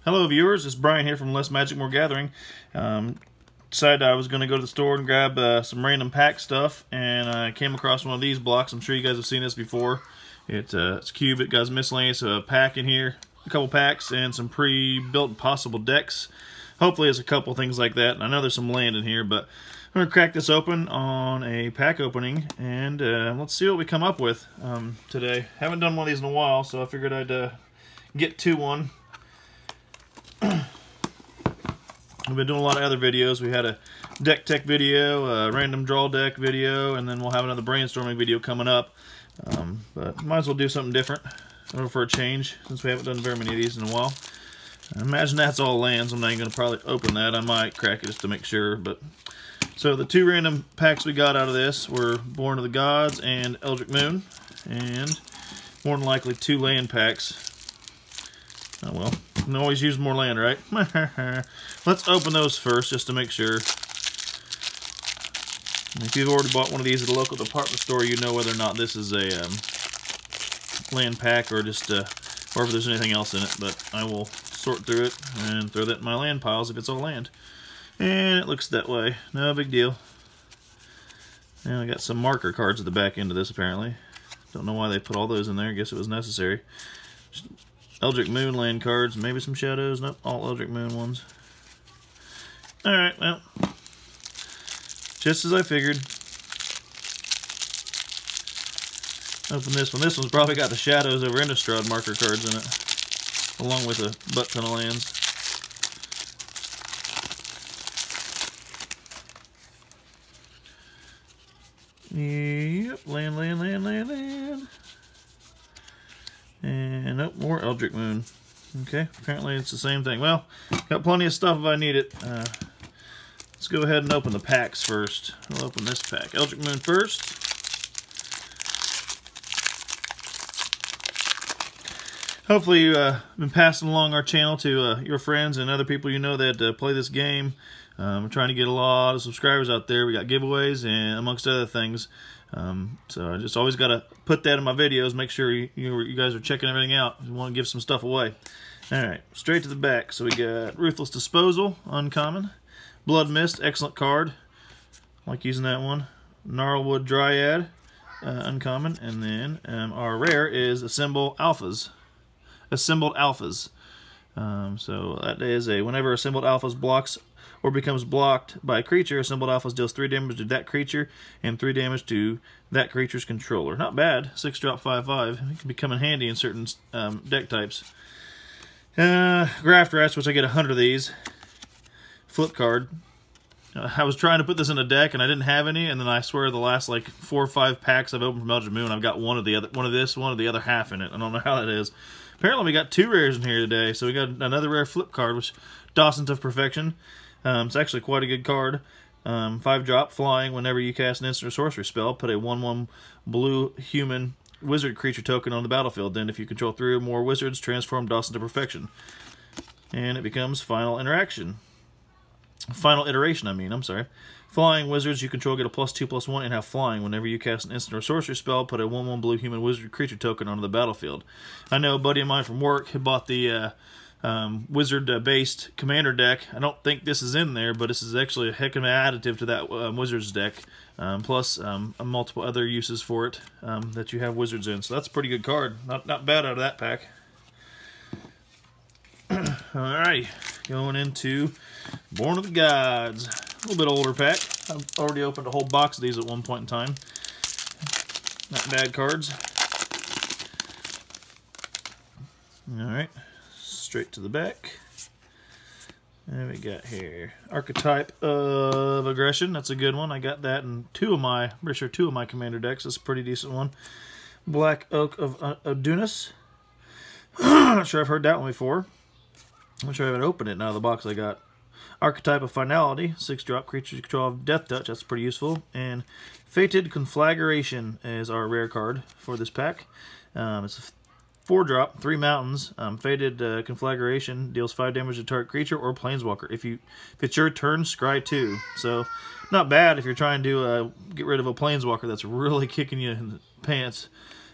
Hello viewers, it's Brian here from Less Magic More Gathering. Decided I was going to go to the store and grab some random pack stuff, and I came across one of these blocks. I'm sure you guys have seen this before. It's cube. It got miscellaneous pack in here, a couple packs, and some pre-built possible decks. Hopefully it's a couple things like that. I know there's some land in here, but I'm going to crack this open on a pack opening, and let's see what we come up with today. Haven't done one of these in a while, so I figured I'd get to one. We've been doing a lot of other videos. We had a deck tech video, a random draw deck video, and then we'll have another brainstorming video coming up. But might as well do something different for a change, since we haven't done very many of these in a while. I imagine that's all lands. I'm not even going to probably open that. I might crack it just to make sure. But so the two random packs we got out of this were Born of the Gods and Eldritch Moon, and more than likely two land packs. Oh well, you can always use more land, right? Let's open those first, just to make sure. If you've already bought one of these at a local department store, you know whether or not this is a land pack or just, or if there's anything else in it. But I will sort through it and throw that in my land piles if it's all land. And it looks that way. No big deal. And I got some marker cards at the back end of this, apparently. Don't know why they put all those in there. I guess it was necessary. Eldritch Moon land cards, maybe some shadows. Nope, all Eldritch Moon ones. Alright, well, just as I figured. Open this one. This one's probably got the Shadows over Innistrad marker cards in it, along with a butt ton of lands. Yep, land. And nope, more Eldritch Moon. Okay, apparently it's the same thing. Well, got plenty of stuff if I need it. Let's go ahead and open the packs first. We'll open this pack. Eldritch Moon first. Hopefully you've been passing along our channel to your friends and other people you know that play this game. We're trying to get a lot of subscribers out there. We got giveaways and amongst other things. So I just always got to put that in my videos, make sure you guys are checking everything out. You want to give some stuff away. Alright, straight to the back. So we got Ruthless Disposal, uncommon. Blood Mist, excellent card. Like using that one. Gnarlwood Dryad, uncommon. And then our rare is Assembled Alphas. Assembled Alphas. So that is whenever Assembled Alphas blocks or becomes blocked by a creature, Assembled Alphas deals 3 damage to that creature and 3 damage to that creature's controller. Not bad. 6-drop, 5/5. It can become in handy in certain deck types. Graft Rats, which I get 100 of these. Flip card. I was trying to put this in a deck and I didn't have any, and then I swear the last like 4 or 5 packs I've opened from Eldritch Moon, I've got one of the other half in it. I don't know how that is. Apparently we got 2 rares in here today, so we got another rare flip card, which Dawson's of Perfection. It's actually quite a good card. 5-drop, flying. Whenever you cast an instant or sorcery spell, put a 1/1 blue human wizard creature token on the battlefield. Then if you control 3 or more wizards, transform Dawson to Perfection. And it becomes Final Iteration. I'm sorry. Flying wizards you control get a +2/+1 and have flying. Whenever you cast an instant or sorcery spell, put a 1/1 blue human wizard creature token onto the battlefield. I know a buddy of mine from work who bought the wizard-based commander deck. I don't think this is in there, but this is actually a heck of an additive to that wizard's deck. Plus multiple other uses for it that you have wizards in. So that's a pretty good card. Not bad out of that pack. Alright, going into Born of the Gods. A little bit older pack. I've already opened a whole box of these at one point in time. Not bad cards. Alright, straight to the back. And we got here Archetype of Aggression. That's a good one. I got that in two of my commander decks. That's a pretty decent one. Black Oak of Adunas. Not sure I've heard that one before. I'm sure I haven't opened it now. The box I got. Archetype of Finality, 6-drop, creature you control of Death Touch. That's pretty useful. And Fated Conflagration is our rare card for this pack. It's a 4-drop, 3 mountains. Fated Conflagration deals 5 damage to target creature or planeswalker. If it's your turn, scry 2. So not bad if you're trying to get rid of a planeswalker that's really kicking you in the pants.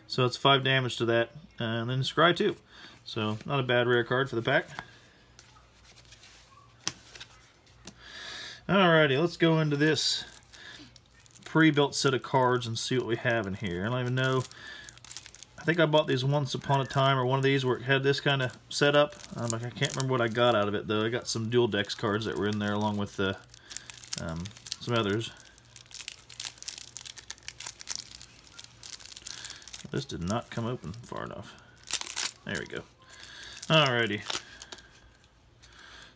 So it's 5 damage to that, and then scry 2. So not a bad rare card for the pack. Alrighty, let's go into this pre-built set of cards and see what we have in here. I don't even know. I think I bought these once upon a time, or one of these where it had this kind of setup. I can't remember what I got out of it, though. I got some dual decks cards that were in there along with some others. This did not come open far enough. There we go. Alrighty.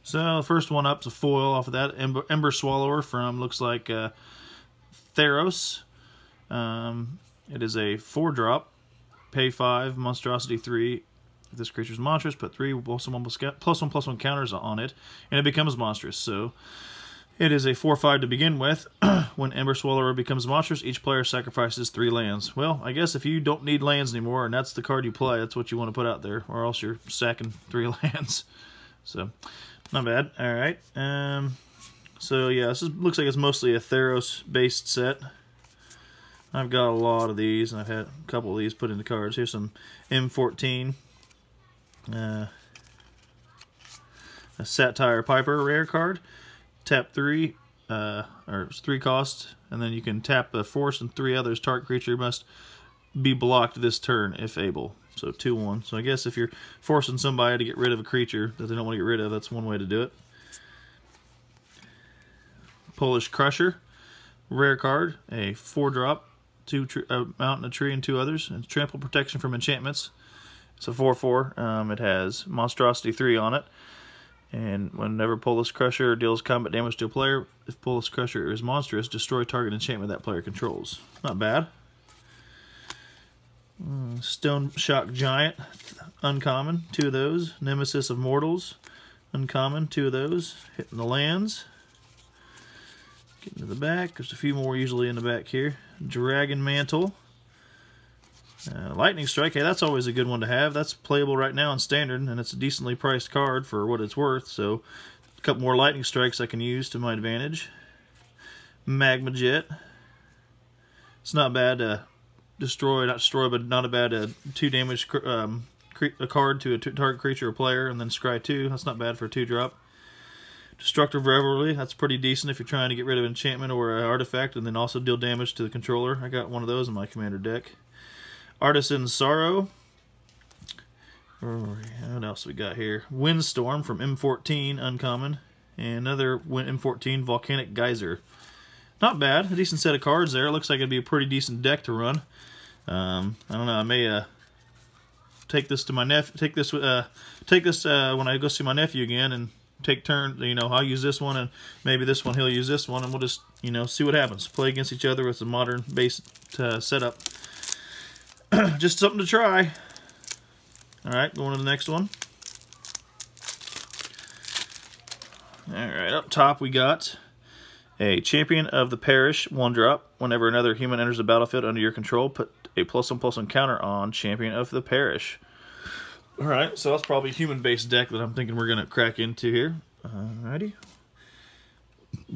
So the first one up is a foil off of that. Ember Swallower from, looks like Theros. It is a 4-drop. Pay 5, Monstrosity 3. If this creature's monstrous, put 3 +1/+1 counters on it, and it becomes monstrous. So it is a 4/5 to begin with. When Ember Swallower becomes monstrous, each player sacrifices 3 lands. Well, I guess if you don't need lands anymore, and that's the card you play, that's what you want to put out there, or else you're sacking 3 lands. So, not bad. All right. So yeah, looks like it's mostly a Theros-based set. I've got a lot of these, and I've had a couple of these put into cards. Here's some M14. A Satire Piper rare card. Tap 3, or it's 3 cost, and then you can tap a force and 3 others. Target creature must be blocked this turn if able. So 2/1. So I guess if you're forcing somebody to get rid of a creature that they don't want to get rid of, that's one way to do it. Polish Crusher, rare card, a 4-drop. A mountain, a tree, and 2 others. And trample protection from enchantments. It's a 4/4. It has Monstrosity 3 on it. And whenever Polish Crusher deals combat damage to a player, if Polish Crusher is monstrous, destroy target enchantment that player controls. Not bad. Stone Shock Giant, uncommon, 2 of those. Nemesis of Mortals, uncommon, 2 of those. Hitting the lands. Getting to the back, there's a few more usually in the back here. Dragon Mantle. Lightning Strike, hey, that's always a good one to have. That's playable right now in Standard, and it's a decently priced card for what it's worth, so a couple more Lightning Strikes I can use to my advantage. Magma Jet. It's not bad to destroy, not destroy, but not a bad 2 damage a card to a target creature or player, and then scry 2. That's not bad for a 2-drop. Destructive Revelry, that's pretty decent if you're trying to get rid of an enchantment or an artifact and then also deal damage to the controller. I got one of those in my commander deck. Artisan Sorrow. What else we got here? Windstorm from M14, uncommon. And another M14, Volcanic Geyser. Not bad, a decent set of cards there. It looks like it'd be a pretty decent deck to run. I don't know, I may take this to my nephew. Take this when I go see my nephew again and take turns, you know, I'll use this one, and maybe this one he'll use this one, and we'll just, you know, see what happens. Play against each other with a modern base setup. Just something to try. Alright, going to the next one. Alright, up top we got a Champion of the Parish, 1-drop. Whenever another human enters the battlefield under your control, put a +1/+1 counter on Champion of the Parish. Alright, so that's probably a human-based deck that I'm thinking we're going to crack into here. Alrighty.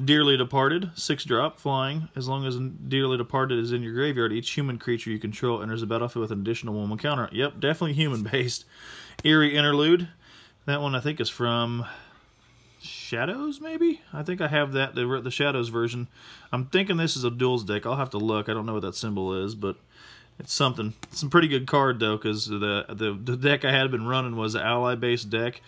Dearly Departed, 6-drop, flying. As long as Dearly Departed is in your graveyard, each human creature you control enters the battlefield with an additional 1/1 counter. Yep, definitely human-based. Eerie Interlude. That one I think is from Shadows, maybe? I think I have that, the Shadows version. I'm thinking this is a duels deck. I'll have to look. I don't know what that symbol is, but it's something. It's a pretty good card, though, because the deck I had been running was an ally-based deck.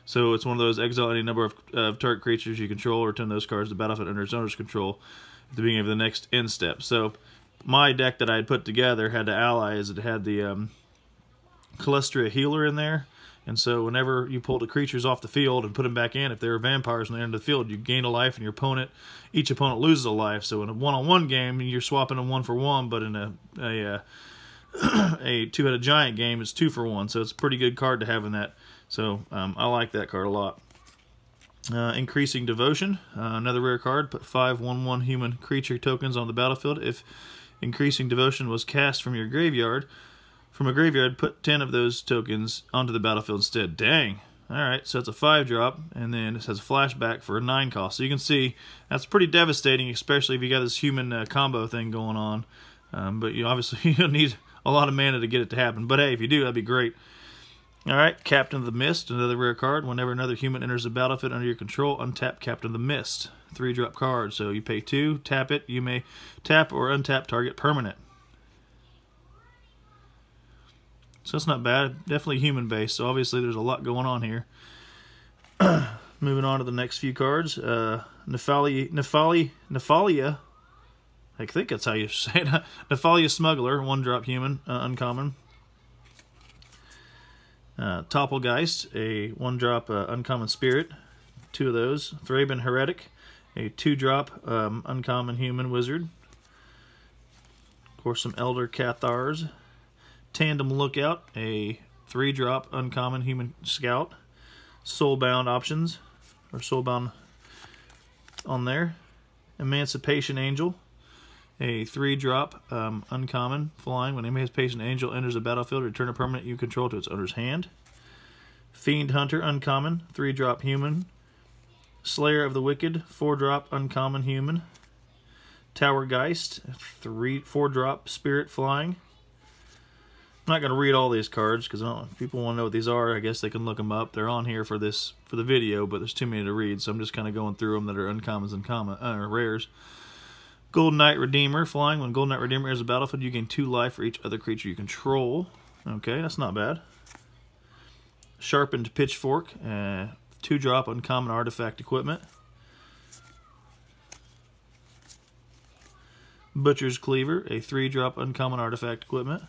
So it's one of those exile any number of target creatures you control or return those cards to the battlefield under its owner's control at the beginning of the next end step. So my deck that I had put together had the allies. It had the Calistria Healer in there. And so whenever you pull the creatures off the field and put them back in, if they're vampires when they enter the field, you gain a life, and each opponent loses a life. So in a one-on-one game, you're swapping them 1 for 1, but in a two-headed giant game, it's 2 for 1. So it's a pretty good card to have in that. So I like that card a lot. Increasing Devotion, another rare card. Put 5 1/1 human creature tokens on the battlefield. If Increasing Devotion was cast from your graveyard, put 10 of those tokens onto the battlefield instead. Dang. Alright, so it's a 5-drop, and then it has a flashback for a 9 cost. So you can see that's pretty devastating, especially if you got this human combo thing going on. But you obviously you need a lot of mana to get it to happen. But hey, if you do, that'd be great. Alright, Captain of the Mist, another rare card. Whenever another human enters the battlefield under your control, untap Captain of the Mist. 3-drop card, so you pay 2, tap it. You may tap or untap target permanent. So that's not bad. Definitely human-based, so obviously there's a lot going on here. Moving on to the next few cards. Nephalia, I think that's how you say it. Nephalia Smuggler, 1-drop human, uncommon. Toppelgeist, a 1-drop uncommon spirit, 2 of those. Thraben Heretic, a 2-drop uncommon human wizard. Of course, some Elder Cathars. Tandem Lookout, a 3-drop uncommon human scout. Soulbound options, or Soulbound on there. Emancipation Angel, a 3-drop uncommon flying. When Emancipation Angel enters the battlefield, return a permanent you control to its owner's hand. Fiend Hunter uncommon, 3-drop human. Slayer of the Wicked, 4-drop uncommon human. Tower Geist, 4-drop spirit flying. I'm not going to read all these cards because if people want to know what these are, I guess they can look them up. They're on here for the video, but there's too many to read, so I'm just kind of going through them that are uncommons and rares. Golden Knight Redeemer flying. When Golden Knight Redeemer enters the battlefield, you gain 2 life for each other creature you control. Okay, that's not bad. Sharpened Pitchfork, 2-drop uncommon artifact equipment. Butcher's Cleaver, a 3-drop uncommon artifact equipment.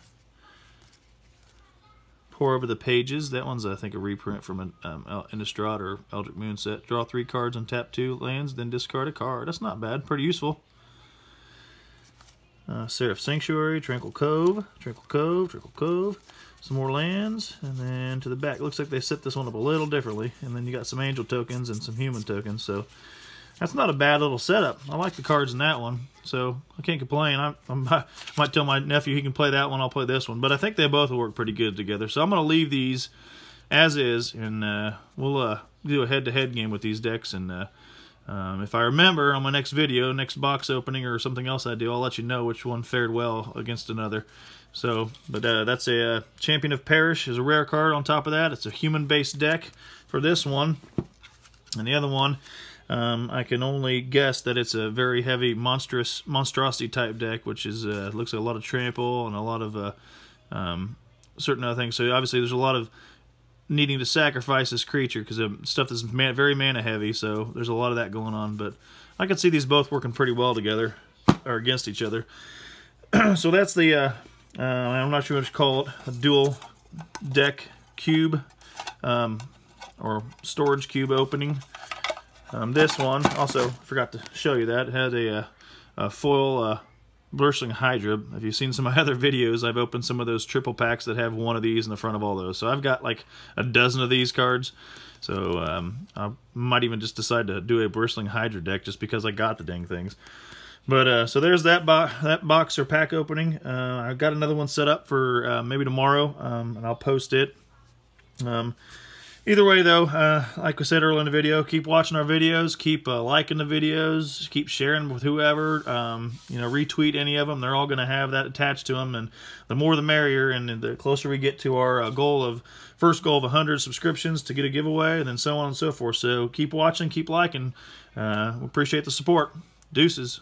Pour Over the Pages. That one's, I think, a reprint from an Innistrad or Eldritch Moon set. Draw 3 cards and tap 2 lands, then discard a card. That's not bad. Pretty useful. Seraph Sanctuary, Tranquil Cove. Some more lands, and then to the back. It looks like they set this one up a little differently, and then you got some angel tokens and some human tokens, so that's not a bad little setup. I like the cards in that one, so I can't complain. I might tell my nephew he can play that one, I'll play this one, but I think they both will work pretty good together. So I'm going to leave these as is, and we'll do a head-to-head game with these decks, and if I remember on my next video, next box opening or something else I do, I'll let you know which one fared well against another. So, but that's a Champion of Perish is a rare card on top of that. It's a human-based deck for this one, and the other one, I can only guess that it's a very heavy monstrosity type deck, which is looks like a lot of trample and a lot of certain other things. So obviously there's a lot of needing to sacrifice this creature because of stuff that's very mana heavy. So there's a lot of that going on. But I can see these both working pretty well together or against each other. So that's the I'm not sure what to call it, a dual deck cube or storage cube opening. This one, also forgot to show you that, it had a foil Blurstling Hydra. If you've seen some of my other videos, I've opened some of those triple packs that have one of these in the front of all those. So I've got like a dozen of these cards. So I might even just decide to do a Blurstling Hydra deck just because I got the dang things. But so there's that box or pack opening. I've got another one set up for maybe tomorrow, and I'll post it. Either way, though, like we said earlier in the video, keep watching our videos, keep liking the videos, keep sharing with whoever, you know, retweet any of them. They're all going to have that attached to them, and the more the merrier, and the closer we get to our first goal of 100 subscriptions to get a giveaway, and then so on and so forth. So keep watching, keep liking. We appreciate the support. Deuces.